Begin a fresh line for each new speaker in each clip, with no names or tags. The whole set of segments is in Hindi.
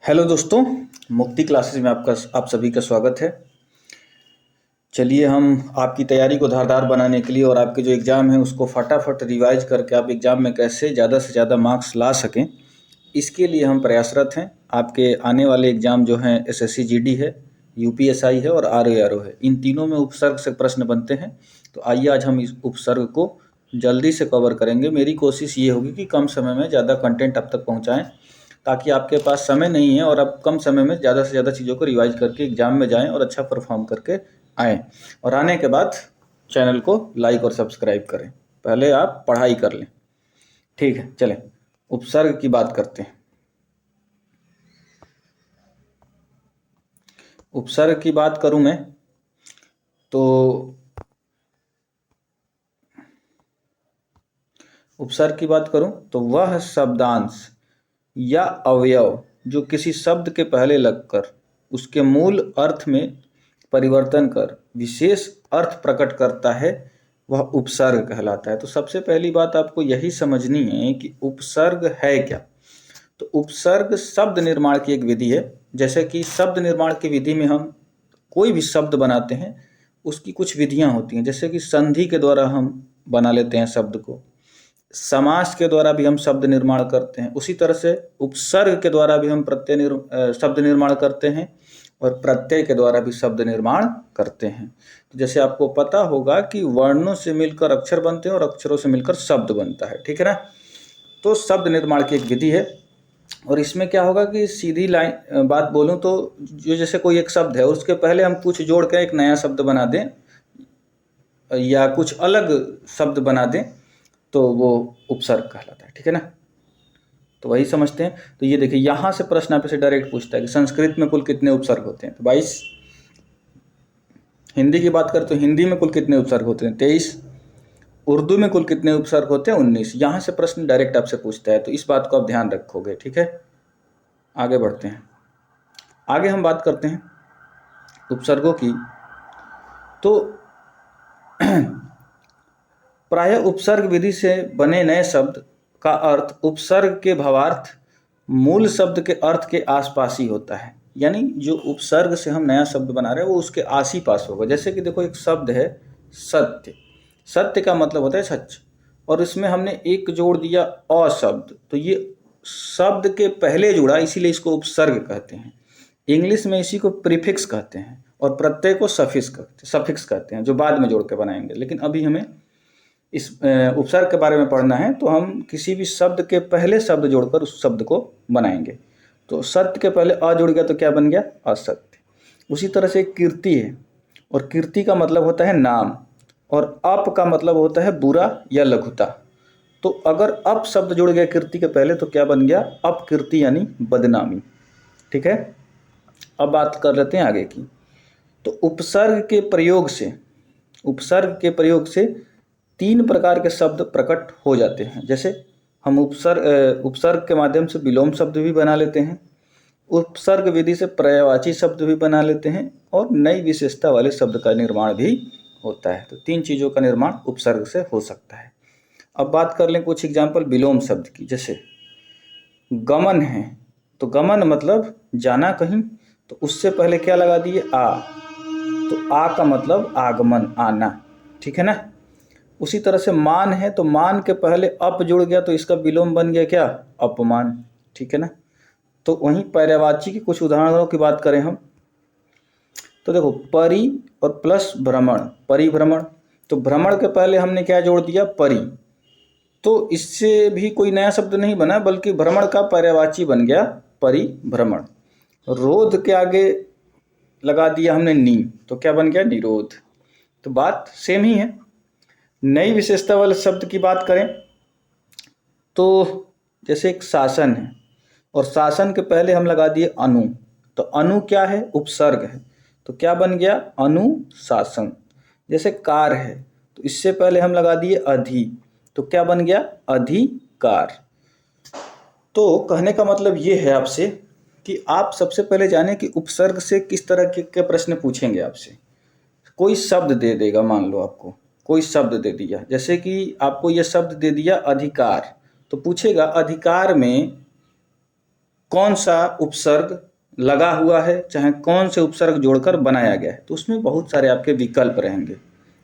हेलो दोस्तों, मुक्ति क्लासेस में आप सभी का स्वागत है। चलिए हम आपकी तैयारी को धारदार बनाने के लिए और आपके जो एग्ज़ाम है उसको फटाफट रिवाइज करके आप एग्ज़ाम में कैसे ज़्यादा से ज़्यादा मार्क्स ला सकें, इसके लिए हम प्रयासरत हैं। आपके आने वाले एग्ज़ाम जो हैं एसएससी जीडी है, यूपीएसआई है और आरओआरओ है, इन तीनों में उपसर्ग से प्रश्न बनते हैं। तो आइए आज हम इस उपसर्ग को जल्दी से कवर करेंगे। मेरी कोशिश ये होगी कि कम समय में ज़्यादा कंटेंट आप तक पहुँचाएँ, ताकि आपके पास समय नहीं है और आप कम समय में ज़्यादा से ज़्यादा चीज़ों को रिवाइज करके एग्ज़ाम में जाएं और अच्छा परफॉर्म करके आएँ। और आने के बाद चैनल को लाइक और सब्सक्राइब करें। पहले आप पढ़ाई कर लें, ठीक है। चलें उपसर्ग की बात करते हैं। उपसर्ग की बात करूं मैं तो उपसर्ग की बात करूं तो वह शब्दांश या अवयव जो किसी शब्द के पहले लगकर उसके मूल अर्थ में परिवर्तन कर विशेष अर्थ प्रकट करता है, वह उपसर्ग कहलाता है। तो सबसे पहली बात आपको यही समझनी है कि उपसर्ग है क्या। तो उपसर्ग शब्द निर्माण की एक विधि है। जैसे कि शब्द निर्माण की विधि में हम कोई भी शब्द बनाते हैं, उसकी कुछ विधियां होती हैं। जैसे कि संधि के द्वारा हम बना लेते हैं शब्द को, समास के द्वारा भी हम शब्द निर्माण करते हैं। उसी तरह से उपसर्ग के द्वारा भी हम शब्द निर्माण करते हैं और प्रत्यय के द्वारा भी शब्द निर्माण करते हैं। तो जैसे आपको पता होगा कि वर्णों से मिलकर अक्षर बनते हैं और अक्षरों से मिलकर शब्द बनता है, ठीक है ना। तो शब्द निर्माण की एक विधि है। और इसमें क्या होगा कि सीधी लाइन बात बोलूं तो जो जैसे कोई एक शब्द है उसके पहले हम कुछ जोड़ कर एक नया शब्द बना दें या कुछ अलग शब्द बना दें तो वो उपसर्ग कहलाता है, ठीक है ना। तो वही समझते हैं। तो ये देखिए, यहाँ से प्रश्न आप से डायरेक्ट पूछता है कि संस्कृत में कुल कितने उपसर्ग होते हैं, तो 22। हिंदी की बात करें तो हिंदी में कुल कितने उपसर्ग होते हैं, 23। उर्दू में कुल कितने उपसर्ग होते हैं, 19। यहाँ से प्रश्न डायरेक्ट आपसे पूछता है, तो इस बात को आप ध्यान रखोगे, ठीक है। आगे बढ़ते हैं। आगे हम बात करते हैं उपसर्गों की। तो प्रायः उपसर्ग विधि से बने नए शब्द का अर्थ उपसर्ग के भावार्थ मूल शब्द के अर्थ के आसपास ही होता है। यानी जो उपसर्ग से हम नया शब्द बना रहे हैं वो उसके आस ही पास होगा। जैसे कि देखो, एक शब्द है सत्य। सत्य का मतलब होता है सच, और इसमें हमने एक जोड़ दिया अ शब्द, तो ये शब्द के पहले जुड़ा, इसीलिए इसको उपसर्ग कहते हैं। इंग्लिश में इसी को प्रीफिक्स कहते हैं और प्रत्यय को सफिक्स कहते हैं, जो बाद में जोड़ के बनाएंगे। लेकिन अभी हमें इस उपसर्ग के बारे में पढ़ना है, तो हम किसी भी शब्द के पहले शब्द जोड़कर उस शब्द को बनाएंगे। तो सत्य के पहले अ जुड़ गया तो क्या बन गया, असत्य। उसी तरह से कीर्ति है, और कीर्ति का मतलब होता है नाम, और अप का मतलब होता है बुरा या लघुता। तो अगर अप शब्द जुड़ गया कीर्ति के पहले तो क्या बन गया, अपकीर्ति यानी बदनामी, ठीक है। अब बात कर लेते हैं आगे की। तो उपसर्ग के प्रयोग से 3 प्रकार के शब्द प्रकट हो जाते हैं। जैसे हम उपसर्ग के माध्यम से विलोम शब्द भी बना लेते हैं, उपसर्ग विधि से पर्यायवाची शब्द भी बना लेते हैं, और नई विशेषता वाले शब्द का निर्माण भी होता है। तो 3 चीज़ों का निर्माण उपसर्ग से हो सकता है। अब बात कर लें कुछ एग्जाम्पल विलोम शब्द की। जैसे गमन है, तो गमन मतलब जाना कहीं, तो उससे पहले क्या लगा दिए, आ। तो आ का मतलब आगमन, आना, ठीक है ना। उसी तरह से मान है, तो मान के पहले अप जुड़ गया तो इसका विलोम बन गया क्या, अपमान, ठीक है ना। तो वहीं पर्यायवाची की कुछ उदाहरणों की बात करें हम, तो देखो परि और प्लस भ्रमण, परिभ्रमण। तो भ्रमण के पहले हमने क्या जोड़ दिया, परि। तो इससे भी कोई नया शब्द नहीं बना, बल्कि भ्रमण का पर्यायवाची बन गया परिभ्रमण। रोध के आगे लगा दिया हमने नी, तो क्या बन गया, निरोध। तो बात सेम ही है। नई विशेषता वाले शब्द की बात करें तो जैसे एक शासन है, और शासन के पहले हम लगा दिए अनु, तो अनु क्या है, उपसर्ग है, तो क्या बन गया, अनुशासन। जैसे कार है, तो इससे पहले हम लगा दिए अधि, तो क्या बन गया, अधिकार। तो कहने का मतलब ये है आपसे कि आप सबसे पहले जाने कि उपसर्ग से किस तरह के प्रश्न पूछेंगे आपसे। कोई शब्द दे देगा, मान लो आपको कोई शब्द दे दिया, जैसे कि आपको यह शब्द दे दिया अधिकार, तो पूछेगा अधिकार में कौन सा उपसर्ग लगा हुआ है, चाहे कौन से उपसर्ग जोड़कर बनाया गया है। तो उसमें बहुत सारे आपके विकल्प रहेंगे,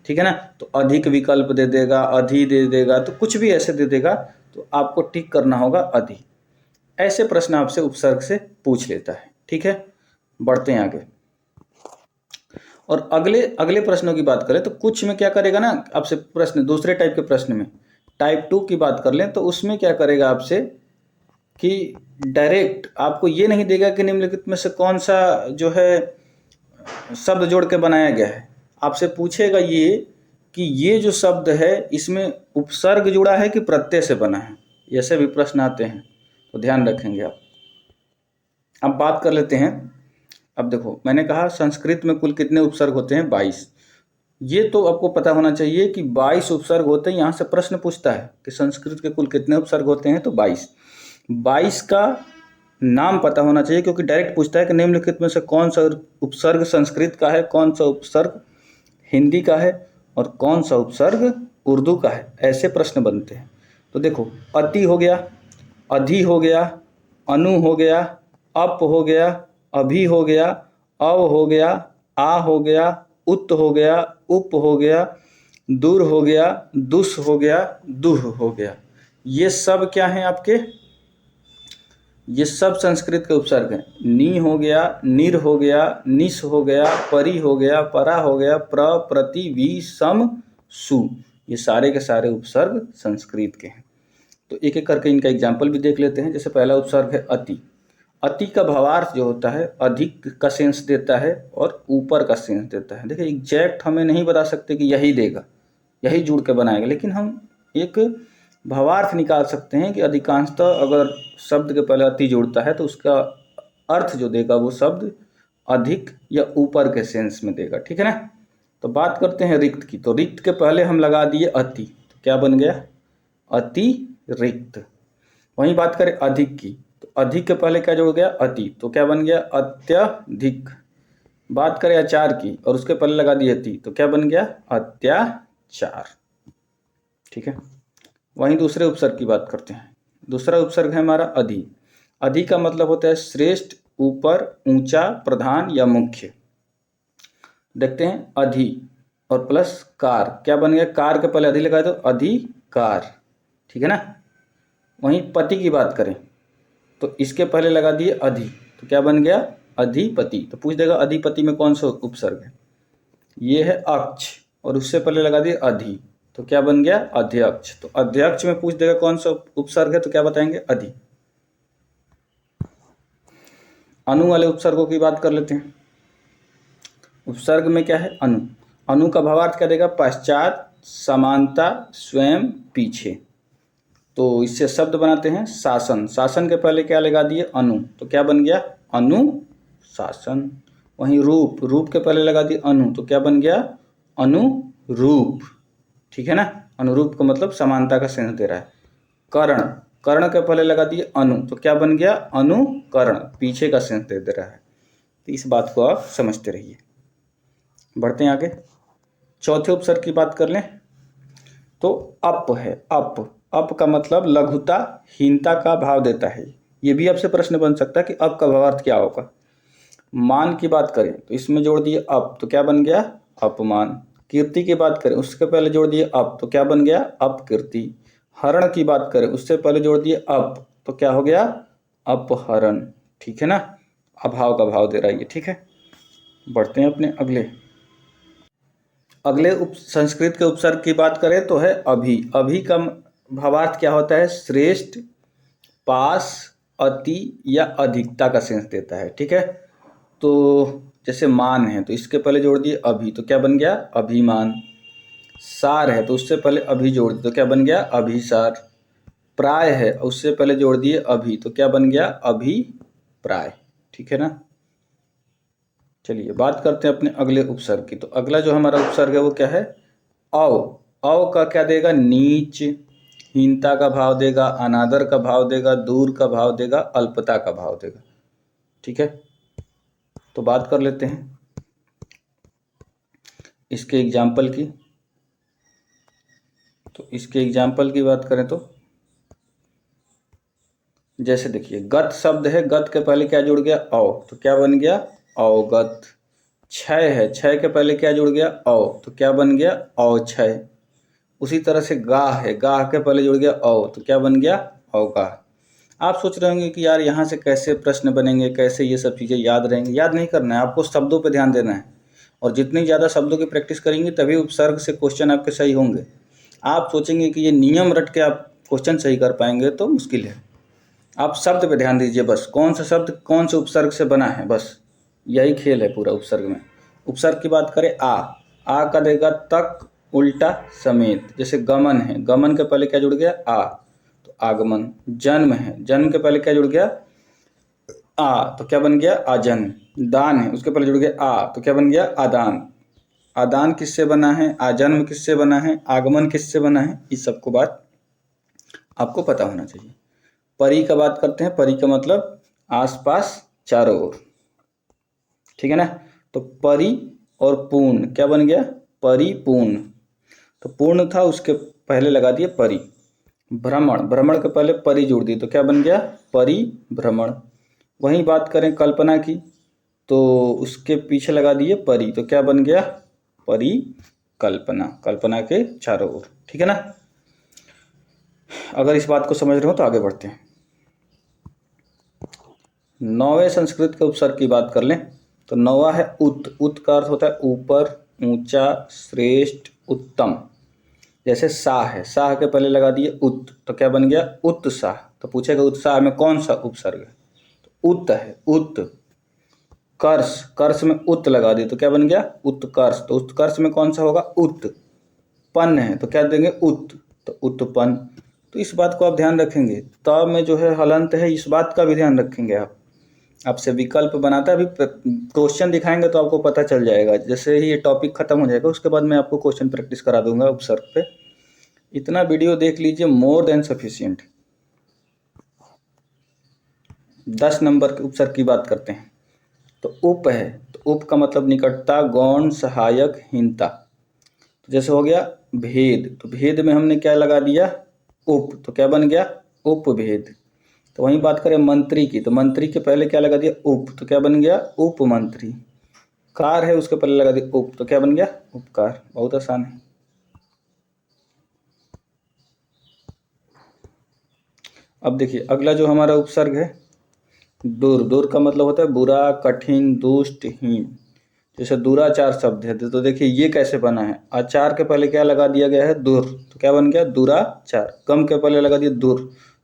ठीक है ना। तो अधिक विकल्प दे देगा, अधि दे देगा, तो कुछ भी ऐसे दे देगा, तो आपको टिक करना होगा अधि। ऐसे प्रश्न आपसे उपसर्ग से पूछ लेता है, ठीक है। बढ़ते हैं आगे। और अगले अगले प्रश्नों की बात करें तो कुछ में क्या करेगा ना आपसे प्रश्न, दूसरे टाइप के प्रश्न में टाइप 2 की बात कर लें तो उसमें क्या करेगा आपसे कि डायरेक्ट आपको ये नहीं देगा कि निम्नलिखित में से कौन सा जो है शब्द जोड़ के बनाया गया है। आपसे पूछेगा ये कि ये जो शब्द है इसमें उपसर्ग जुड़ा है कि प्रत्यय से बना है। ऐसे भी प्रश्न आते हैं, तो ध्यान रखेंगे आप। अब बात कर लेते हैं। अब देखो, मैंने कहा संस्कृत में कुल कितने उपसर्ग होते हैं, 22। ये तो आपको पता होना चाहिए कि 22 उपसर्ग होते हैं। यहाँ से प्रश्न पूछता है कि संस्कृत के कुल कितने उपसर्ग होते हैं, तो 22 का नाम पता होना चाहिए, क्योंकि डायरेक्ट पूछता है कि निम्नलिखित में से कौन सा उपसर्ग संस्कृत का है, कौन सा उपसर्ग हिंदी का है और कौन सा उपसर्ग उर्दू का है। ऐसे प्रश्न बनते हैं। तो देखो, अति हो गया, अधि हो गया, अनु हो गया, अप हो गया, अभि हो गया, अव हो गया, आ हो गया, उत हो गया, उप हो गया, दूर हो गया, दुस हो गया, दुह हो गया। ये सब क्या हैं आपके, ये सब संस्कृत के उपसर्ग हैं। नी हो गया, निर हो गया, निस हो गया, परि हो गया, परा हो गया, प्र, प्रति, वि, सम, सु। ये सारे के सारे उपसर्ग संस्कृत के हैं। तो एक एक करके इनका एग्जाम्पल भी देख लेते हैं। जैसे पहला उपसर्ग है अति। अति का भावार्थ जो होता है अधिक का सेंस देता है और ऊपर का सेंस देता है। देखिए, एग्जैक्ट हमें नहीं बता सकते कि यही देगा, यही जुड़ के बनाएगा, लेकिन हम एक भावार्थ निकाल सकते हैं कि अधिकांशतः अगर शब्द के पहले अति जुड़ता है तो उसका अर्थ जो देगा वो शब्द अधिक या ऊपर के सेंस में देगा, ठीक है ना। तो बात करते हैं रिक्त की। तो रिक्त के पहले हम लगा दिए अति, तो क्या बन गया, अति रिक्त। वहीं बात करें अधिक की, तो अधिक के पहले क्या जुड़ गया, अति, तो क्या बन गया, अत्यधिक। बात करें आचार की और उसके पहले लगा दिए अति, तो क्या बन गया, अत्याचार, ठीक है। वहीं दूसरे उपसर्ग की बात करते हैं। दूसरा उपसर्ग है हमारा अधि। अधि का मतलब होता है श्रेष्ठ, ऊपर, ऊंचा, प्रधान या मुख्य। देखते हैं, अधि और प्लस कार, क्या बन गया, कार के पहले अधि लगा दो, अधिकार, ठीक है ना। वहीं पति की बात करें तो इसके पहले लगा दिए अधि, तो क्या बन गया, अधिपति। तो पूछ देगा अधिपति में कौन सा उपसर्ग है, ये है अक्ष, और उससे पहले लगा दिए अधि, तो क्या बन गया, अध्यक्ष। तो अध्यक्ष में पूछ देगा कौन सा उपसर्ग है, तो क्या बताएंगे, अधि। अनु वाले उपसर्गों की बात कर लेते हैं। उपसर्ग में क्या है, अनु। अनु का भावार्थ क्या देगा, पश्चात, समानता, स्वयं, पीछे। तो इससे शब्द बनाते हैं शासन। शासन के पहले क्या लगा दिए, अनु, तो क्या बन गया, अनुशासन। वहीं रूप, रूप के पहले लगा दिए अनु, तो क्या बन गया, अनुरूप, ठीक है ना। अनुरूप का मतलब समानता का सेंस दे रहा है। कर्ण, कर्ण के पहले लगा दिए अनु, तो क्या बन गया, अनुकरण, पीछे का सेंस दे रहा है। तो इस बात को आप समझते रहिए। बढ़ते हैं आगे। चौथे उपसर्ग की बात कर लें तो अप है। अप का मतलब लघुता, हीनता का भाव देता है। ये भी आपसे प्रश्न बन सकता है कि अप का भावार्थ क्या होगा। मान की बात करें तो इसमें जोड़ दिए अप, तो क्या बन गया, अपमान। कीर्ति की बात करें उसके पहले जोड़ दिए अप, तो क्या बन गया, अपकीर्ति। हरण की बात करें उससे पहले जोड़ दिए अप, तो क्या हो गया, अपहरण, ठीक है ना। अभाव का भाव दे रहा है ये, ठीक है। बढ़ते हैं अपने अगले संस्कृत के उपसर्ग की बात करें तो है अभि। अभि का भावार्थ क्या होता है, श्रेष्ठ, पास, अति या अधिकता का सेंस देता है, ठीक है। तो जैसे मान है तो इसके पहले जोड़ दिए अभि, तो क्या बन गया, अभिमान। सार है तो उससे पहले अभि जोड़ दिए, तो क्या बन गया, अभिसार। प्राय है उससे पहले जोड़ दिए अभि, तो क्या बन गया, अभिप्राय, ठीक है ना। चलिए बात करते हैं अपने अगले उपसर्ग की। तो अगला जो हमारा उपसर्ग है वो क्या है, अव। अव का क्या देगा, नीच, हीनता का भाव देगा, अनादर का भाव देगा, दूर का भाव देगा, अल्पता का भाव देगा, ठीक है। तो बात कर लेते हैं इसके एग्जाम्पल की। तो इसके एग्जाम्पल की बात करें तो जैसे देखिए गत शब्द है, गत के पहले क्या जुड़ गया औ, तो क्या बन गया अवगत। क्षय है, क्षय के पहले क्या जुड़ गया औ, तो क्या बन गया अवक्षय। उसी तरह से गाह है, गाह के पहले जुड़ गया औ, तो क्या बन गया अवगाह। आप सोच रहे होंगे कि यार यहाँ से कैसे प्रश्न बनेंगे, कैसे ये सब चीज़ें याद रहेंगे। याद नहीं करना है, आपको शब्दों पर ध्यान देना है, और जितनी ज़्यादा शब्दों की प्रैक्टिस करेंगे तभी उपसर्ग से क्वेश्चन आपके सही होंगे। आप सोचेंगे कि ये नियम रट के आप क्वेश्चन सही कर पाएंगे तो मुश्किल है। आप शब्द पे ध्यान दीजिए बस, कौन सा शब्द कौन से उपसर्ग से बना है, बस यही खेल है पूरा उपसर्ग में। उपसर्ग की बात करें आ का देगा तक उल्टा समेत। जैसे गमन है, गमन के पहले क्या जुड़ गया आ, तो आगमन। जन्म है, जन्म के पहले क्या जुड़ गया आ, तो क्या बन गया आजन्म। दान है, उसके पहले जुड़ गया आ, तो क्या बन गया आदान। आदान किससे बना है, आजन्म किससे बना है, आगमन किससे बना है, इस सबको बात आपको पता होना चाहिए। परी का बात करते हैं, परी का मतलब आसपास चारों ओर, ठीक है ना। तो परि और पूर्ण क्या बन गया परिपूर्ण। तो पूर्ण था, उसके पहले लगा दिए परि। भ्रमण, भ्रमण के पहले परि जोड़ दी तो क्या बन गया परिभ्रमण। वहीं बात करें कल्पना की, तो उसके पीछे लगा दिए परि, तो क्या बन गया परिकल्पना, कल्पना के चारों ओर, ठीक है ना। अगर इस बात को समझ रहे हो तो आगे बढ़ते हैं। 9वें संस्कृत के उपसर्ग की बात कर लें तो 9वां है उत। उत का अर्थ होता है ऊपर, ऊंचा, श्रेष्ठ, उत्तम। जैसे साह है, साह के पहले लगा दिए उत, तो क्या बन गया उत्साह। तो पूछेगा उत्साह में कौन सा उपसर्ग है, तो उत है उत। कर्ष, कर्ष में उत लगा दिए तो क्या बन गया उत्कर्ष। तो उत्कर्ष में कौन सा होगा उत। पन्न है तो क्या देंगे उत, तो उत्पन्न। तो इस बात को आप ध्यान रखेंगे। त में जो है हलंत है, इस बात का भी ध्यान रखेंगे आप। आपसे विकल्प बनाता है, अभी क्वेश्चन दिखाएंगे तो आपको पता चल जाएगा। जैसे ही ये टॉपिक खत्म हो जाएगा उसके बाद मैं आपको क्वेश्चन प्रैक्टिस करा दूंगा उपसर्ग पे। इतना वीडियो देख लीजिए, मोर देन सफिशिएंट। 10 नंबर के उपसर्ग की बात करते हैं। तो उप है, तो उप का मतलब निकटता, गौण, सहायक, हीनता। तो जैसे हो गया भेद, तो भेद में हमने क्या लगा दिया उप, तो क्या बन गया उपभेद। तो वहीं बात करें मंत्री की, तो मंत्री के पहले क्या लगा दिया उप, तो क्या बन गया उपमंत्री। कार है, उसके पहले लगा दिया उप, तो क्या बन गया उपकार। बहुत आसान है। अब देखिए अगला जो हमारा उपसर्ग है दूर। दूर का मतलब होता है बुरा, कठिन, दुष्ट, हीन। जैसे दुराचार शब्द है, तो देखिए ये कैसे बना है। आचार के पहले क्या लगा दिया गया है दुर, तो क्या बन गया दुराचार। गम के पहले लगा दिया दुर,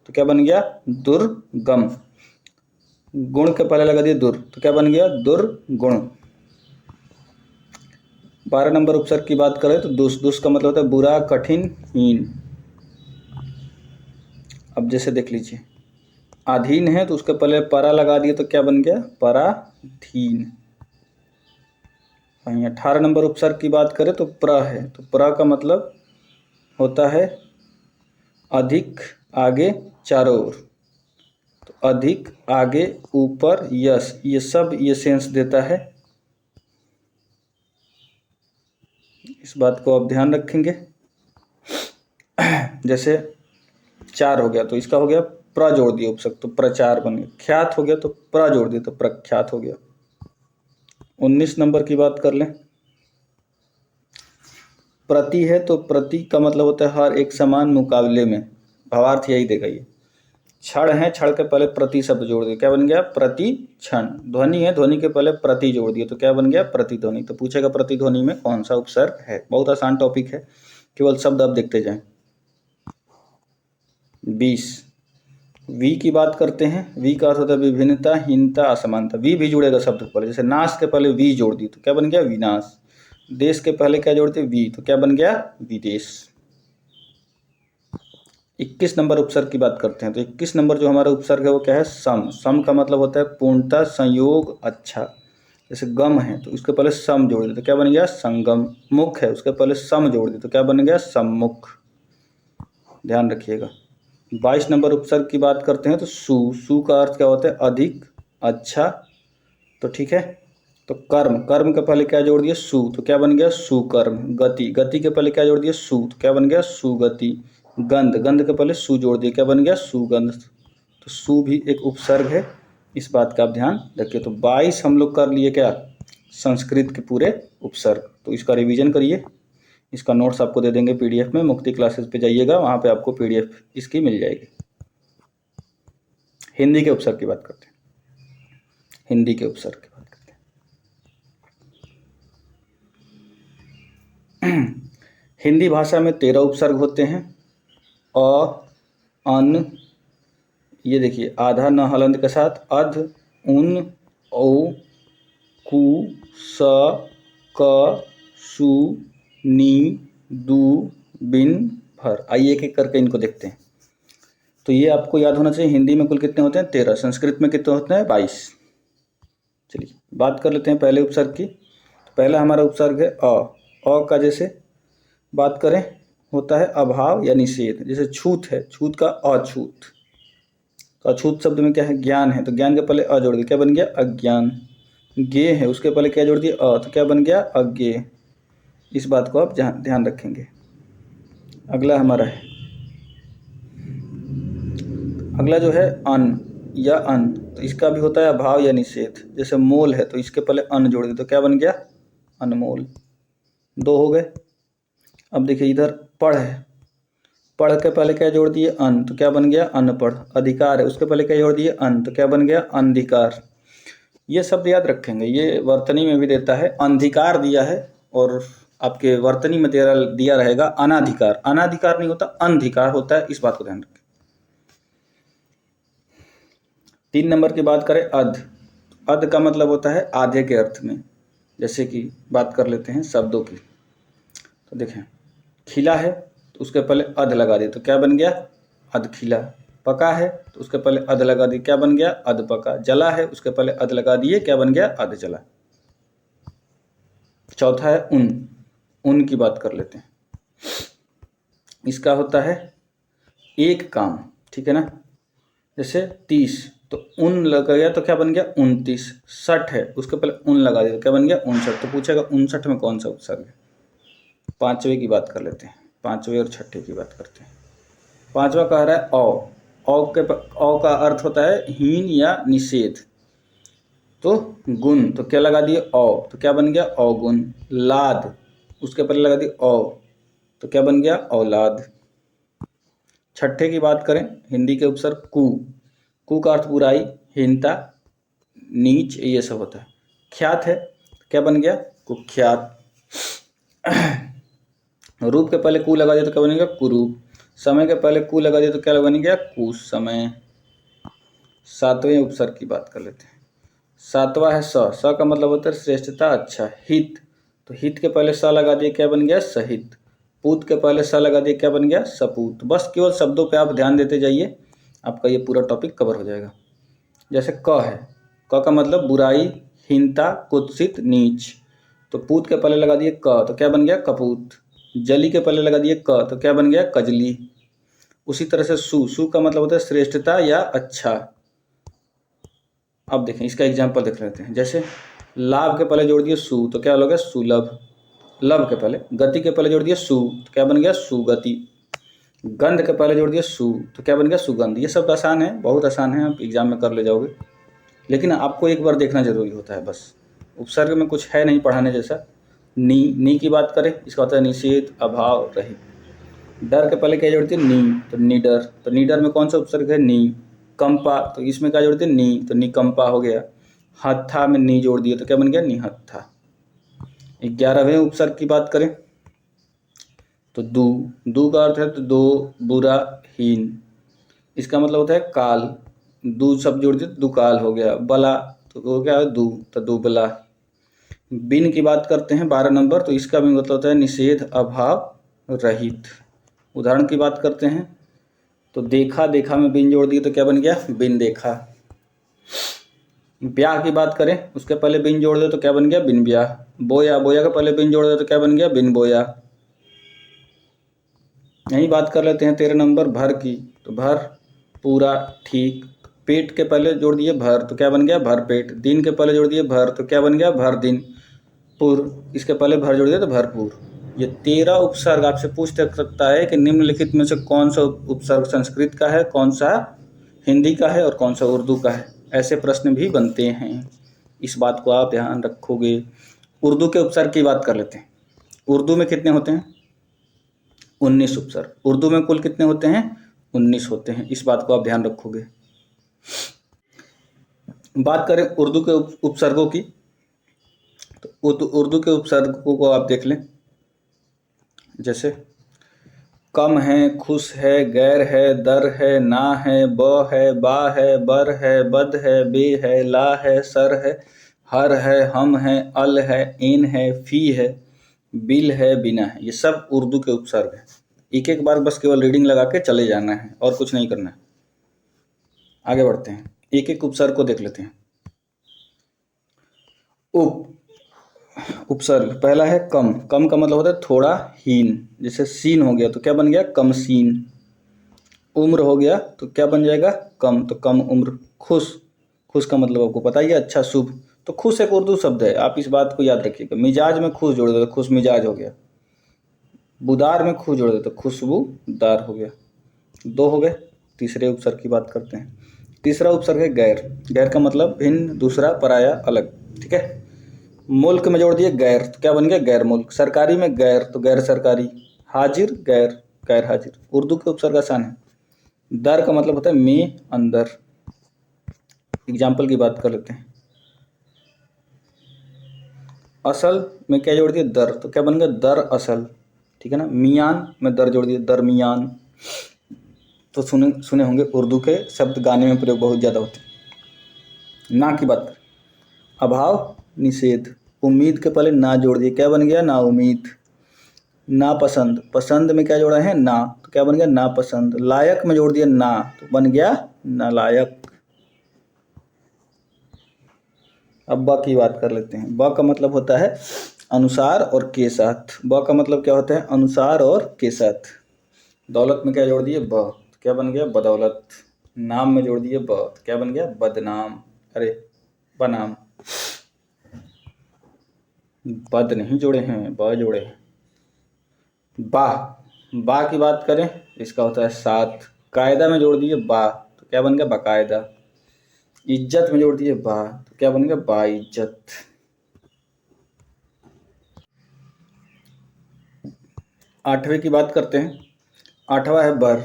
तो क्या बन गया दुर्गम। गुण के पहले लगा दिया दुर, तो क्या बन गया दुर्गुण। 12 नंबर उपसर्ग की बात करें तो दुष्ट। दुष्ट का मतलब होता है बुरा, कठिन, हीन। अब जैसे देख लीजिए अधीन है, तो उसके पहले परा लगा दिए तो क्या बन गया पराधीन। वहीं 18 नंबर उपसर्ग की बात करें तो प्र है, तो प्र का मतलब होता है अधिक, आगे, चारों ओर। तो अधिक, आगे, ऊपर, यश, ये सब ये सेंस देता है। इस बात को आप ध्यान रखेंगे। जैसे चार हो गया तो इसका हो गया प्र जोड़ दिया उपसर्ग, तो प्रचार बन गया। ख्यात हो गया तो प्र जोड़ दिया तो प्रख्यात हो गया। 19 नंबर की बात कर लें। प्रति है, तो प्रति का मतलब होता है हर, एक, समान, मुकाबले में। भावार्थ यही देगा ये। क्षण है, क्षण के पहले प्रति शब्द जोड़ दिया, क्या बन गया प्रति क्षण। ध्वनि है, ध्वनि के पहले प्रति जोड़ दिया तो क्या बन गया प्रतिध्वनि। तो पूछेगा प्रतिध्वनि में कौन सा उपसर्ग है। बहुत आसान टॉपिक है, केवल शब्द आप देखते जाएं। 20 वी की बात करते हैं। वी का अर्थ होता है विभिन्नता, हीनता, असमानता। वी भी जुड़ेगा शब्द के पहले। जैसे नाश के पहले वी जोड़ दी तो क्या बन गया विनाश। देश के पहले क्या जोड़ते वी, तो क्या बन गया विदेश। 21 नंबर उपसर्ग की बात करते हैं। तो 21 नंबर जो हमारा उपसर्ग है वो क्या है सम। सम का मतलब होता है पूर्णता, संयोग, अच्छा। जैसे गम है तो उसके पहले सम जोड़ दिया तो क्या बन गया संगम। मुख है, उसके पहले सम जोड़ दिया तो क्या बन गया सम्मुख। ध्यान रखिएगा। 22 नंबर उपसर्ग की बात करते हैं तो सु। सु का अर्थ क्या होता है अधिक, अच्छा। तो ठीक है, तो कर्म, कर्म के पहले क्या जोड़ दिया सु, तो क्या बन गया सुकर्म। गति, गति के पहले क्या जोड़ दिया सु, तो क्या बन गया सुगति। गंध, गंध के पहले सु जोड़ दिया क्या बन गया सुगंध। तो सु भी एक उपसर्ग है, इस बात का आप ध्यान रखिए। तो 22 हम लोग कर लिए क्या, संस्कृत के पूरे उपसर्ग। तो इसका रिवीजन करिए, इसका नोट्स आपको दे देंगे पीडीएफ में। मुक्ति क्लासेस पे जाइएगा, वहाँ पे आपको पीडीएफ इसकी मिल जाएगी। हिंदी के उपसर्ग की बात करते हैं, हिंदी के उपसर्ग की बात करते हैं। हिंदी भाषा में 13 उपसर्ग होते हैं। अ, अन, ये देखिए आधा न हलंत के साथ, अध, उन, औ, कु, स, क, सु, नी, दु, बिन, भर। आइए एक एक करके इनको देखते हैं। तो ये आपको याद होना चाहिए, हिंदी में कुल कितने होते हैं 13, संस्कृत में कितने होते हैं 22। चलिए बात कर लेते हैं पहले उपसर्ग की। तो पहला हमारा उपसर्ग है अ का जैसे बात करें होता है अभाव या निषेध। जैसे छूत है, छूत का अछूत, तो अछूत शब्द में क्या है, ज्ञान है, तो ज्ञान के पहले अ जोड़ दिया, क्या बन गया अज्ञान। गे है, उसके पहले क्या जोड़ दिया अ, तो क्या बन गया अज्ञे। इस बात को आप ध्यान रखेंगे। अगला हमारा है, अगला जो है अन या अन, तो इसका भी होता है अभाव या निषेध। जैसे मोल है, तो इसके पहले अन जोड़ दिया, तो क्या बन गया अनमोल। 2 हो गए। अब देखिए इधर पढ़ है, पढ़ के पहले क्या जोड़ दिए अन, तो क्या बन गया अनपढ़। अधिकार है, उसके पहले क्या जोड़ दिए अन, तो क्या बन गया अंधिकार। ये शब्द याद रखेंगे, ये वर्तनी में भी देता है, अंधिकार दिया है, और आपके वर्तनी में दिया रहेगा अनाधिकार। अनाधिकार नहीं होता, अंधिकार होता है, इस बात को ध्यान रखें। 3 नंबर की बात करें अध। अध का मतलब होता है आधे के अर्थ में। जैसे कि बात कर लेते हैं शब्दों की, तो देखें खिला है, तो उसके पहले अध लगा दिए, तो क्या बन गया अध खिला। पका है, तो उसके पहले अध लगा दिए, क्या बन गया अध पका। जला है, उसके पहले अध लगा दिए, क्या बन गया अध जला। चौथा है उन, उन की बात कर लेते हैं। इसका होता है एक काम, ठीक है ना। जैसे 30, तो उन लगा गया, तो क्या बन गया 29। 60 है, उसके पहले उन लगा दिया, तो क्या बन गया 59। तो पूछेगा 59 में कौन सा उपसर्ग है। 5वें की बात कर लेते हैं, 5वें और 6ठे की बात करते हैं। 5वां कह रहा है औ का अर्थ होता है हीन या निषेध। तो गुण, तो क्या लगा दिए औ, तो क्या बन गया अवगुण। लाद, उसके पहले लगा दिए औ, तो क्या बन गया औलाद। 6ठे की बात करें, हिंदी के उपसर्ग कु, कु का अर्थ बुराई, हीनता, नीच, ये सब होता है। ख्यात है, क्या बन गया कुख्यात। रूप के पहले कु लगा दिया, तो क्या बनेगा कुरूप। समय के पहले कु लगा दिया, तो क्या बन गया कुसमय। 7वें उपसर्ग की बात कर लेते हैं। 7वां है स का मतलब होता है श्रेष्ठता, अच्छा। हित, तो हित के पहले स लगा दिए, क्या बन गया सहित। पूत के पहले स लगा दिए, क्या बन गया सपूत। बस केवल शब्दों पे आप ध्यान देते जाइए, आपका ये पूरा टॉपिक कवर हो जाएगा। जैसे क है, क का मतलब बुराई, हीनता, कुत्सित, नीच। तो पूत के पहले लगा दिए क, तो क्या बन गया कपूत। जली के पहले लगा दिए क, तो क्या बन गया कजली। उसी तरह से सु का मतलब होता है श्रेष्ठता या अच्छा। अब देखें इसका एग्जाम्पल देख लेते हैं। जैसे लाभ के पहले जोड़ दिए सु, तो क्या हो गया सुलभ। लभ के पहले, गति के पहले जोड़ दिए सु, तो क्या बन गया सुगति। गंध के पहले जोड़ दिए सु, तो क्या बन गया सुगंध। ये सब आसान है, बहुत आसान है, आप एग्जाम में कर ले जाओगे, लेकिन आपको एक बार देखना जरूरी होता है बस। उपसर्ग में कुछ है नहीं पढ़ाने जैसा। नी की बात करें, इसका होता है निषेध, अभाव, रहित। डर के पहले क्या जोड़ती है नी, तो निडर। तो निडर में कौन सा उपसर्ग है नी। कंपा, तो इसमें क्या जोड़ते हैं नी, तो निकंपा हो गया। हत्था में नी जोड़ दिया, तो क्या बन गया निहत्था। 11वें उपसर्ग की बात करें तो दू का अर्थ है तो दो, बुरा, हीन। इसका मतलब होता है काल। दू सब जोड़ दिए तो दुकाल हो गया। बला, तो वो क्या है दू, तो दुबला। बिन की बात करते हैं 12 नंबर, तो इसका भी मतलब होता है निषेध, अभाव, रहित। उदाहरण की बात करते हैं तो देखा में बिन जोड़ दिए, तो क्या बन गया बिन देखा। ब्याह की बात करें, उसके पहले बिन जोड़ दे, तो क्या बन गया बिन ब्याह। बोया का पहले बिन जोड़ दे, तो क्या बन गया बिन बोया। यही बात कर लेते हैं 13 नंबर भर की, तो भर, पूरा, ठीक। पेट के पहले जोड़ दिए भर, तो क्या बन गया भर पेट। दिन के पहले जोड़ दिए भर, तो क्या बन गया भर दिन। पुर, इसके पहले भर जोड़ दिया तो भरपूर। ये 13 उपसर्ग आपसे पूछ सकता है कि निम्नलिखित में से कौन सा उपसर्ग संस्कृत का है, कौन सा हिंदी का है और कौन सा उर्दू का है। ऐसे प्रश्न भी बनते हैं, इस बात को आप ध्यान रखोगे। उर्दू के उपसर्ग की बात कर लेते हैं। उर्दू में कितने होते हैं? 19 उपसर्ग। उर्दू में कुल कितने होते हैं? 19 होते हैं, इस बात को आप ध्यान रखोगे। बात करें उर्दू के उपसर्गों की, तो उर्दू के उपसर्गों को आप देख लें। जैसे कम है, खुश है, गैर है, दर है, ना है, ब है, बा है, बर है, बद है, बे है, ला है, सर है, हर है, हम है, अल है, इन है, फी है, बिल है, बिना है। ये सब उर्दू के उपसर्ग हैं। एक एक बार बस केवल रीडिंग लगा के चले जाना है और कुछ नहीं करना है। आगे बढ़ते हैं, एक एक उपसर्ग को देख लेते हैं। उपसर्ग पहला है कम। कम का मतलब होता है थोड़ा, हीन। जैसे सीन हो गया तो क्या बन गया? कम सीन। उम्र हो गया तो क्या बन जाएगा? कम, तो कम उम्र। खुश, खुश का मतलब आपको पता ही है, अच्छा, शुभ। तो खुश एक उर्दू शब्द है, आप इस बात को याद रखिएगा। मिजाज में खुश जोड़ दो तो खुश मिजाज हो गया। बुदार में खुश जोड़ दो तो खुशबूदार हो गया। 2 हो गए। तीसरे उपसर्ग की बात करते हैं। तीसरा उपसर्ग है गैर। गैर का मतलब भिन्न, दूसरा, पराया, अलग। ठीक है। मुल्क में जोड़ दिए गैर तो क्या बन गया? गैर मुल्क। सरकारी में गैर तो गैर सरकारी। हाजिर, गैर, गैर हाजिर। उर्दू के उपसर्ग आसान है। दर का मतलब होता है में, अंदर। एग्जाम्पल की बात कर लेते हैं। असल में क्या जोड़ दिए? दर, तो क्या बन गया? दर असल। ठीक है ना। मियान में दर जोड़ दिए, दरमियान। तो सुने होंगे उर्दू के शब्द गाने में प्रयोग बहुत ज़्यादा होते हैं। ना की बात करें, अभाव, निषेध। उम्मीद के पहले ना जोड़ दिए, क्या बन गया? ना उम्मीद। नापसंद, पसंद में क्या जोड़ा है? ना, तो क्या बन गया? नापसंद। लायक में जोड़ दिया ना, तो बन गया नालायक। अब ब की बात कर लेते हैं। ब का मतलब होता है अनुसार और के साथ। ब का मतलब क्या होता है? अनुसार और के साथ। दौलत में क्या जोड़ दिए? ब, तो क्या बन गया? बदौलत। नाम में जोड़ दिए ब, तो क्या बन गया? बदनाम। अरे बनाम। बद नहीं जोड़े हैं, ब जोड़े हैं। बा, बा की बात करें, इसका होता है साथ। कायदा में जोड़ दिए बा, तो क्या बन गया? बाकायदा। इज्जत में जोड़ दिए बा, तो क्या बन गया? बाइज्जत। आठवें की बात करते हैं। आठवां है बर।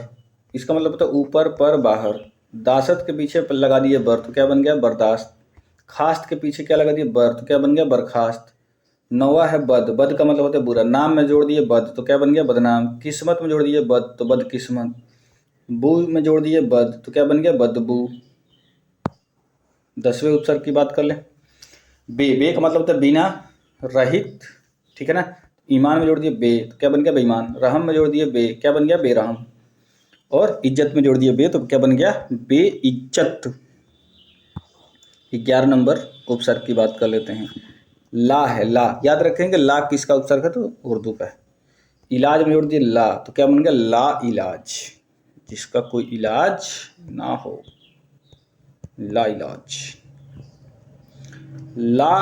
इसका मतलब होता है ऊपर, पर, बाहर। दासत के पीछे पर लगा दिए बर, तो क्या बन गया? बर्दाश्त। खास्त के पीछे क्या लगा दिए? बर, तो क्या बन गया? बर्खास्त। नौवा है बद। बद का मतलब होता है बुरा। नाम में जोड़ दिए बद, तो क्या बन गया? बदनाम। किस्मत में जोड़ दिए बद, तो बदकिस्मत। बू में जोड़ दिए बद, तो क्या बन गया? बदबू। 10वें उपसर्ग की बात कर लें। बे का मतलब होता है बिना, रहित। ठीक है ना। ईमान में जोड़ दिए बे, तो क्या बन गया? बेईमान। रहम में जोड़ दिए बे, क्या बन गया? बेरहम। और इज्जत में जोड़ दिए बे, तो क्या बन गया? बेइज्जत। 11 नंबर उपसर्ग की बात कर लेते हैं। ला है। ला याद रखेंगे, ला किसका उपसर्ग है? तो उर्दू का है। इलाज में जोड़ दिए ला, तो क्या बन गया? ला इलाज। जिसका कोई इलाज ना हो, ला इलाज। ला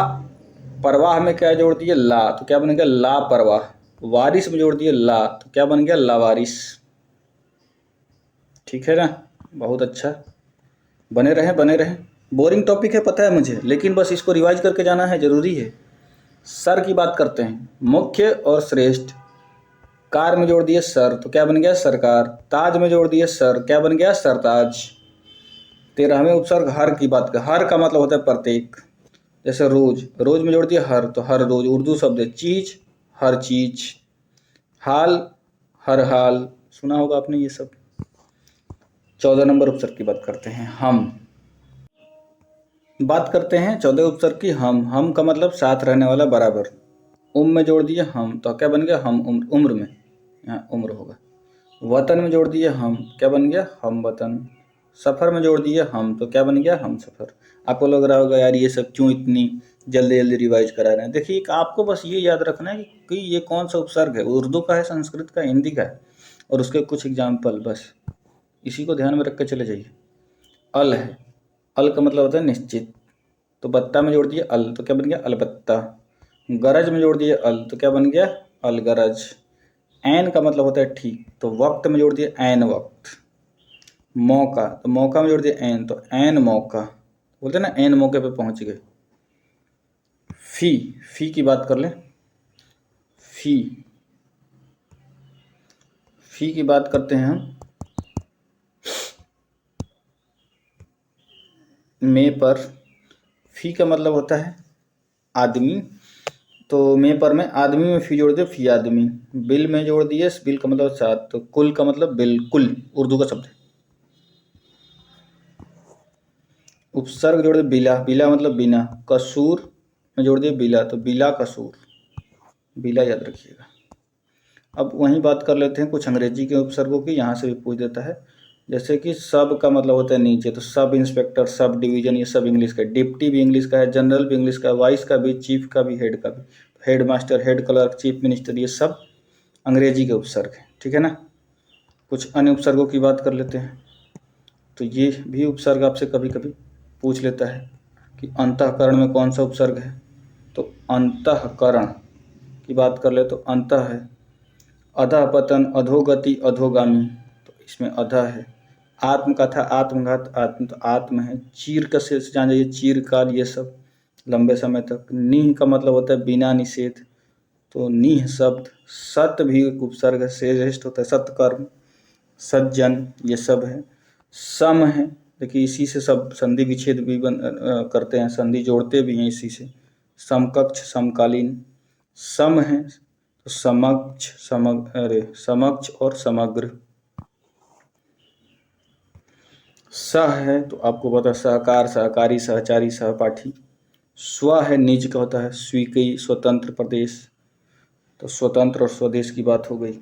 परवाह में क्या जोड़ दिए? ला, तो क्या बन गया? लापरवाह। वारिस में जोड़ दिए ला, तो क्या बन गया? लावारिस। ठीक है ना। बहुत अच्छा, बने रहें बने रहें। बोरिंग टॉपिक है पता है मुझे, लेकिन बस इसको रिवाइज करके जाना है, जरूरी है। सर की बात करते हैं। मुख्य और श्रेष्ठ। कार में जोड़ दिए सर, तो क्या बन गया? सरकार। ताज में जोड़ दिए सर, क्या बन गया? सरताज। 13वें उपसर्ग हर की बात कर। हर का मतलब होता है प्रत्येक। जैसे रोज, रोज में जोड़ दिए हर, तो हर रोज उर्दू शब्द है। चीज, हर चीज। हाल, हर हाल। सुना होगा आपने ये सब। 14 नंबर उपसर्ग की बात करते हैं। हम बात करते हैं 14 उपसर्ग की। हम का मतलब साथ रहने वाला, बराबर। में जोड़ दिए हम, तो क्या बन गया? हम उम्र। उम्र में यहाँ उम्र होगा। वतन में जोड़ दिए हम, क्या बन गया? हम वतन। सफ़र में जोड़ दिए हम, तो क्या बन गया? हम सफ़र। आपको लग रहा होगा यार ये सब क्यों इतनी जल्दी जल्दी रिवाइज करा रहे हैं। देखिए, आपको बस ये याद रखना है कि ये कौन सा उपसर्ग है, उर्दू का है, संस्कृत का, हिंदी का है, और उसके कुछ एग्जाम्पल, बस इसी को ध्यान में रख कर चले जाइए। अल है। अल का मतलब होता है निश्चित, तो बत्ता में जोड़ दिए अल, तो क्या बन गया? अलबत्ता। गरज में जोड़ दिए अल, तो क्या बन गया? अलगरज। ऐन का मतलब होता है ठीक, तो वक्त में जोड़ दिए ऐन वक्त। मौका, तो मौका में जोड़ दिया एन, तो एन मौका, बोलते हैं ना एन मौके पे पहुंच गए। फी, फी की बात कर लें, फी, फी की बात करते हैं हम, में पर, फी का मतलब होता है आदमी, तो में पर में आदमी में फी जोड़ दे, फी आदमी। बिल में जोड़ दिए, बिल का मतलब साथ, तो कुल का मतलब बिल्कुल, उर्दू का शब्द है। उपसर्ग जोड़ दे बिला, बिला मतलब बिना। कसूर में जोड़ दिए बिला, तो बिला कसूर, बिला याद रखिएगा। अब वहीं बात कर लेते हैं कुछ अंग्रेजी के उपसर्गों की, यहाँ से भी पूछ देता है। जैसे कि सब का मतलब होता है नीचे, तो सब इंस्पेक्टर, सब डिवीजन, ये सब इंग्लिश का है। डिप्टी भी इंग्लिश का है, जनरल भी इंग्लिश का है, वाइस का भी, चीफ का भी, हेड का भी। Head master, head clerk, chief minister, ये सब अंग्रेजी के उपसर्ग हैं, ठीक है ना। कुछ अन्य उपसर्गों की बात कर लेते हैं। तो ये भी उपसर्ग आपसे कभी कभी पूछ लेता है कि अंतःकरण में कौन सा उपसर्ग है। तो अंतःकरण की बात कर ले तो अंतः है। अधःपतन, अधोगति, अधोगामी, तो इसमें अधः है। आत्मकथा, आत्मघात, आत्म, तो आत्म है। चीर का से जान जाइए, चीरकाल, ये सब लंबे समय तक। नीह का मतलब होता है बिना निषेध, तो नीह शब्द। सत भी एक उपसर्ग है, श्रेष्ठ होता है, सत्कर्म, सज्जन, ये सब है। सम है, देखिए इसी से सब संधि विच्छेद भी करते हैं, संधि जोड़ते भी हैं इसी से। समकक्ष, समकालीन। सम है तो समक्ष, समक्ष और समग्र। सह है तो आपको पता, सहकार, सहकारी, सहचारी, सहपाठी। स्व है निज का होता है, स्वीकृति, स्वतंत्र, प्रदेश, तो स्वतंत्र और स्वदेश की बात हो गई।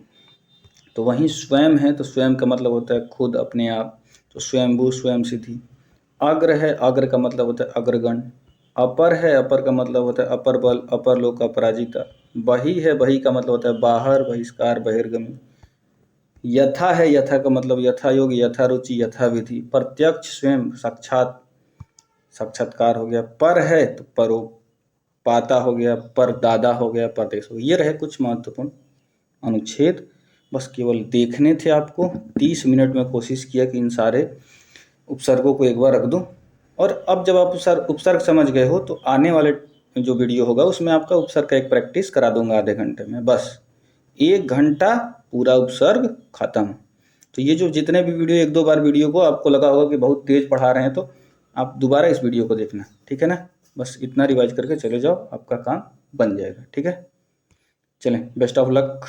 तो वहीं स्वयं है, तो स्वयं का मतलब होता है खुद, अपने आप, तो स्वयंभू, स्वयं सिद्धि। अग्र है, अग्र का मतलब होता है अग्रगण। अपर है, अपर का मतलब होता है अपर बल, अपर लोक, अपराजिता। बही है, बही का मतलब होता है बाहर, बहिष्कार, बहिर्गमन। यथा है, यथा का मतलब यथा योग, यथा रुचि, यथा विधि। प्रत्यक्ष, स्वयं, साक्षात, साक्षात्कार हो गया। पर है तो परो, पाता हो गया, पर दादा हो गया, परदेश हो गया। ये रहे कुछ महत्वपूर्ण अनुच्छेद, बस केवल देखने थे आपको। 30 मिनट में कोशिश किया कि इन सारे उपसर्गों को एक बार रख दूं। और अब जब आप उपसर्ग समझ गए हो तो आने वाले जो वीडियो होगा उसमें आपका उपसर्ग का एक प्रैक्टिस करा दूंगा आधे घंटे में, बस 1 घंटा पूरा उपसर्ग खत्म। तो ये जो जितने भी वीडियो, 1-2 बार वीडियो को आपको लगा होगा कि बहुत तेज पढ़ा रहे हैं, तो आप दोबारा इस वीडियो को देखना, ठीक है ना। बस इतना रिवाइज करके चले जाओ, आपका काम बन जाएगा, ठीक है। चलें, बेस्ट ऑफ लक।